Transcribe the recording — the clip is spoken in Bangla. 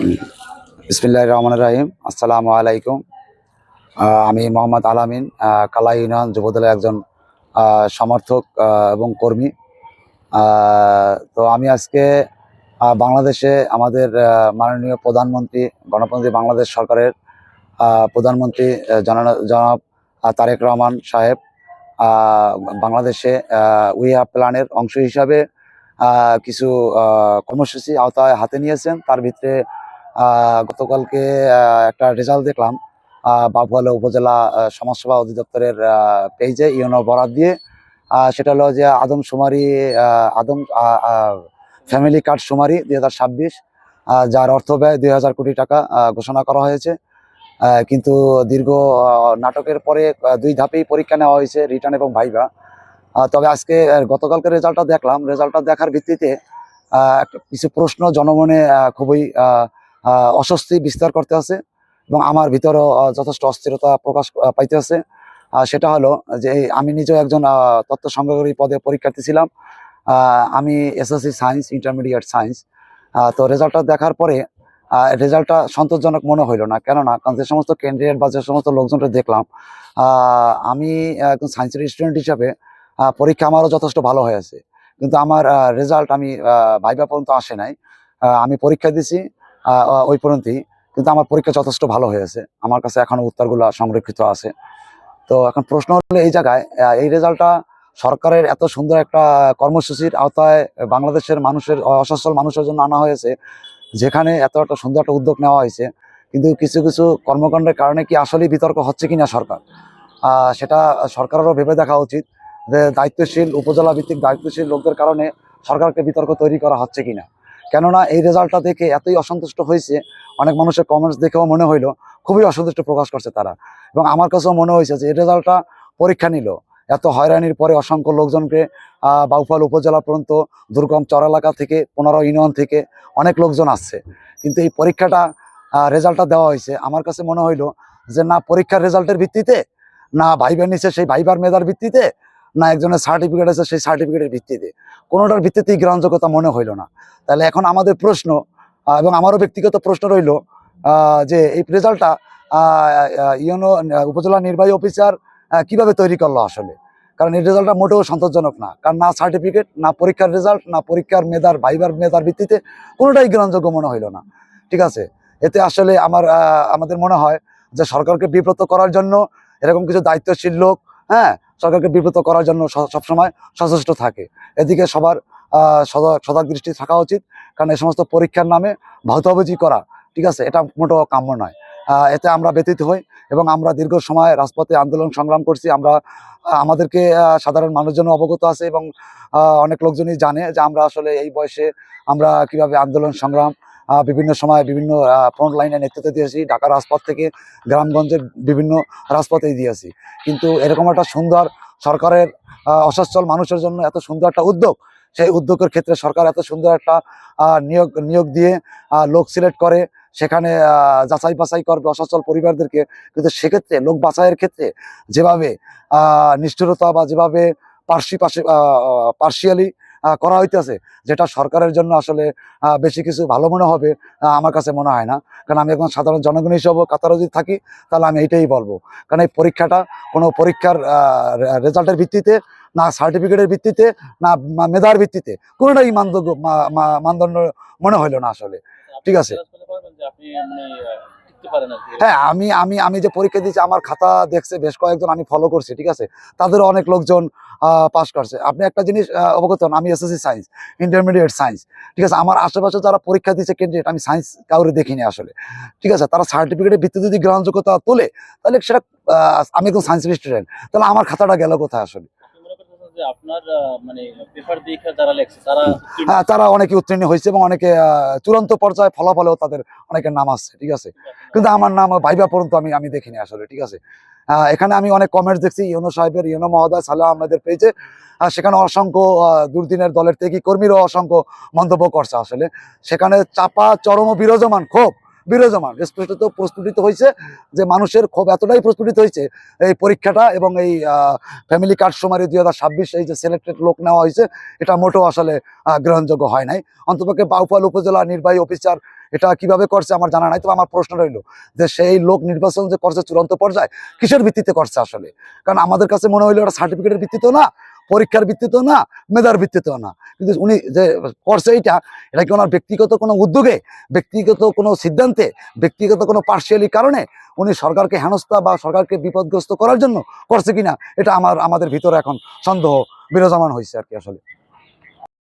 বিসমিল্লাহির রহমানির রহিম। আসসালামু আলাইকুম। আমি মোহাম্মদ আলামিন, কালাই ইউনিয়ন যুবদলের একজন সমর্থক এবং কর্মী। তো আমি আজকে বাংলাদেশে আমাদের মাননীয় প্রধানমন্ত্রী, গণপ্রজাতন্ত্রী বাংলাদেশ সরকারের প্রধানমন্ত্রী জনাব তারেক রহমান সাহেব বাংলাদেশে উই হ্যাভ প্ল্যানের অংশ হিসাবে কিছু কর্মসূচি আওতায় হাতে নিয়েছেন। তার ভিতরে গতকালকে একটা রেজাল্ট দেখলাম বাবুয়ালা উপজেলা সমাজসেবা অধিদপ্তরের পেজে ইউনো বরাদ দিয়ে। সেটা হলো যে আদমশুমারি, আদম ফ্যামিলি কার্ড শুমারি 2026, যার অর্থ ব্যয় 2000 কোটি টাকা ঘোষণা করা হয়েছে। কিন্তু দীর্ঘ নাটকের পরে 2 ধাপেই পরীক্ষা নেওয়া হয়েছে, রিটার্ন এবং ভাইভা। তবে আজকে গতকালকের রেজাল্টটা দেখলাম। রেজাল্টটা দেখার ভিত্তিতে কিছু প্রশ্ন জনমনে খুবই অস্বস্তি বিস্তার করতে আছে এবং আমার ভিতরেও যথেষ্ট অস্থিরতা প্রকাশ পাইতে আছে। সেটা হলো যে আমি নিজেও একজন তথ্য সংগ্রহকারী পদে পরীক্ষার্থী ছিলাম। আমি এসএসসি সায়েন্স, ইন্টারমিডিয়েট সায়েন্স। তো রেজাল্টটা দেখার পরে রেজাল্টটা সন্তোষজনক মনে হইল না। কেননা কারণ যে সমস্ত ক্যান্ডিডেট বা যে সমস্ত লোকজনকে দেখলাম, আমি একজন সায়েন্সের স্টুডেন্ট হিসাবে পরীক্ষা আমারও যথেষ্ট ভালো হয়েছে। কিন্তু আমার রেজাল্ট আমি ভাইভা পর্যন্ত আসে নাই। আমি পরীক্ষা দিছি ওই পর্যন্তই। কিন্তু আমার পরীক্ষা যথেষ্ট ভালো হয়েছে। আমার কাছে এখনো উত্তরগুলো সংরক্ষিত আছে। তো এখন প্রশ্ন হলো এই জায়গায়, এই রেজাল্টটা সরকারের এত সুন্দর একটা কর্মসূচির আওতায় বাংলাদেশের মানুষের, অসচ্ছল মানুষের জন্য আনা হয়েছে, যেখানে এত একটা সুন্দর একটা উদ্যোগ নেওয়া হয়েছে। কিন্তু কিছু কিছু কর্মকাণ্ডের কারণে কি আসলেই বিতর্ক হচ্ছে কিনা সরকার, সেটা সরকারেরও ভেবে দেখা উচিত যে দায়িত্বশীল উপজেলা ভিত্তিক দায়িত্বশীল লোকদের কারণে সরকারকে বিতর্ক তৈরি করা হচ্ছে কিনা। কেননা এই রেজাল্টটা দেখে এতই অসন্তুষ্ট হয়েছে, অনেক মানুষের কমেন্টস দেখেও মনে হইলো খুবই অসন্তুষ্ট প্রকাশ করছে তারা। এবং আমার কাছেও মনে হয়েছে যে এই রেজাল্টটা পরীক্ষা নিল। এত হয়রানির পরে অসংখ্য লোকজনকে বাউফল উপজেলা পর্যন্ত, দুর্গম চর এলাকা থেকে, 15 ইউনিয়ন থেকে অনেক লোকজন আসছে। কিন্তু এই পরীক্ষাটা রেজাল্টটা দেওয়া হয়েছে, আমার কাছে মনে হইলো যে না পরীক্ষার রেজাল্টের ভিত্তিতে, না ভাইবার নিচ্ছে সেই ভাইবার মেধার ভিত্তিতে, না একজনের সার্টিফিকেট আছে সেই সার্টিফিকেটের ভিত্তিতে, কোনোটার ভিত্তিতেই গ্রহণযোগ্যতা মনে হইল না। তাহলে এখন আমাদের প্রশ্ন, এবং আমারও ব্যক্তিগত প্রশ্ন রইল, যে এই রেজাল্টটা ইউনো উপজেলা নির্বাহী অফিসার কিভাবে তৈরি করলো আসলে। কারণ এই রেজাল্টটা মোটেও সন্তোষজনক না। কারণ না সার্টিফিকেট, না পরীক্ষার রেজাল্ট, না পরীক্ষার মেধার ভাইবার মেধার ভিত্তিতে কোনোটাই গ্রহণযোগ্য মনে হইল না। ঠিক আছে, এতে আসলে আমাদের মনে হয় যে সরকারকে বিব্রত করার জন্য এরকম কিছু দায়িত্বশীল লোক, হ্যাঁ, সরকারকে বিব্রত করার জন্য সবসময় সচেষ্ট থাকে। এদিকে সবার সজাগ দৃষ্টি থাকা উচিত। কারণ এই সমস্ত পরীক্ষার নামে ভাউতাবাজি করা, ঠিক আছে, এটা মোটেও কাম্য নয়। এতে আমরা ব্যতীত হই এবং আমরা দীর্ঘ সময় রাজপথে আন্দোলন সংগ্রাম করছি। আমরা আমাদেরকে সাধারণ মানুষজন অবগত আছে এবং অনেক লোকজনই জানে যে আমরা আসলে এই বয়সে আমরা কিভাবে আন্দোলন সংগ্রাম বিভিন্ন সময় বিভিন্ন ফ্রন্ট লাইনে নেতৃত্ব দিয়েছি। ঢাকা রাজপথ থেকে গ্রামগঞ্জের বিভিন্ন রাজপথে দিয়েছি। কিন্তু এরকম একটা সুন্দর সরকারের অসচ্ছল মানুষের জন্য এত সুন্দর একটা উদ্যোগ, সেই উদ্যোগের ক্ষেত্রে সরকার এত সুন্দর একটা নিয়োগ দিয়ে লোক সিলেক্ট করে, সেখানে যাচাই বাছাই করবে অসচ্ছল পরিবারদেরকে। কিন্তু সেক্ষেত্রে লোক বাছাইয়ের ক্ষেত্রে যেভাবে নিষ্ঠুরতা বা যেভাবে পার্শিয়ালি করা হইতেছে, যেটা সরকারের জন্য আসলে বেশি কিছু ভালো মনে হবে আমার কাছে মনে হয় না। কারণ আমি একজন সাধারণ জনগণ হিসেবে কাতারে যদি থাকি, তাহলে আমি এইটাই বলবো। কারণ এই পরীক্ষাটা কোনো পরীক্ষার রেজাল্টের ভিত্তিতে, না সার্টিফিকেটের ভিত্তিতে, না মেধার ভিত্তিতে, কোনোটাই মানদণ্ড মনে হইলো না আসলে। ঠিক আছে, হ্যাঁ, আমি আমি আমি যে পরীক্ষা দিয়েছি, আমার খাতা দেখছে বেশ কয়েকজন, আমি ফলো করছি, ঠিক আছে, তাদেরও অনেক লোকজন পাস করছে। আপনি একটা জিনিস অবগত হন, আমি এসএসসি সায়েন্স, ইন্টারমিডিয়েট সায়েন্স, ঠিক আছে, আমার আশেপাশে যারা পরীক্ষা দিচ্ছে ক্যান্ডিডেট, আমি সায়েন্স কাউরে দেখিনি আসলে। ঠিক আছে, তারা সার্টিফিকেটের ভিত্তিতে যদি গ্রহণযোগ্যতা তোলে, তাহলে সেটা আমি একজন সায়েন্সের স্টুডেন্ট, তাহলে আমার খাতাটা গেল কোথায় আসলে। হ্যাঁ, তারা অনেকে উত্তীর্ণ হয়েছে এবং অনেকে চূড়ান্ত পর্যায়ে ফলাফলেও তাদের অনেকের নাম আসছে, ঠিক আছে, কিন্তু আমার নাম ভাইবা পর্যন্ত আমি দেখিনি আসলে। ঠিক আছে, এখানে আমি অনেক কমেন্টস দেখছি ইউনো সাহেবের, ইউনো মহোদয় সালাহ আহমেদের পেজে। সেখানে অসংখ্য দুর্দিনের দলের থেকে কর্মীরাও অসংখ্য মন্তব্য করছে আসলে। সেখানে চাপা চরম ও বিরাজমান স্পষ্টত প্রস্ফুটিত হয়েছে যে মানুষের ক্ষোভ এতটাই প্রস্ফুটিত হয়েছে এই পরীক্ষাটা এবং এই ফ্যামিলি কার্ড শুমারি 2026 এই যে সিলেক্টেড লোক নেওয়া হয়েছে, এটা মোটেও আসলে গ্রহণযোগ্য হয় নাই। অন্তপক্ষে বাউফল উপজেলা নির্বাহী অফিসার এটা কিভাবে করছে আমার জানা নাই। তো আমার প্রশ্ন রইল যে সেই লোক নির্বাচন যে করছে চূড়ান্ত পর্যায়ে কিসের ভিত্তিতে করছে আসলে? কারণ আমাদের কাছে মনে হইলো এটা সার্টিফিকেটের ভিত্তিতেও না, পরীক্ষার ভিত্তিতেও না, মেধার ভিত্তিতেও না। কিন্তু উনি যে করছে এটা কি ওনার ব্যক্তিগত কোনো উদ্যোগে, ব্যক্তিগত কোনো সিদ্ধান্তে, ব্যক্তিগত কোনো পার্সিয়ালি কারণে উনি সরকারকে হেনস্থা বা সরকারকে বিপদগ্রস্ত করার জন্য করছে কিনা, এটা আমাদের ভিতরে এখন সন্দেহ বিরাজমান হয়েছে আর কি আসলে।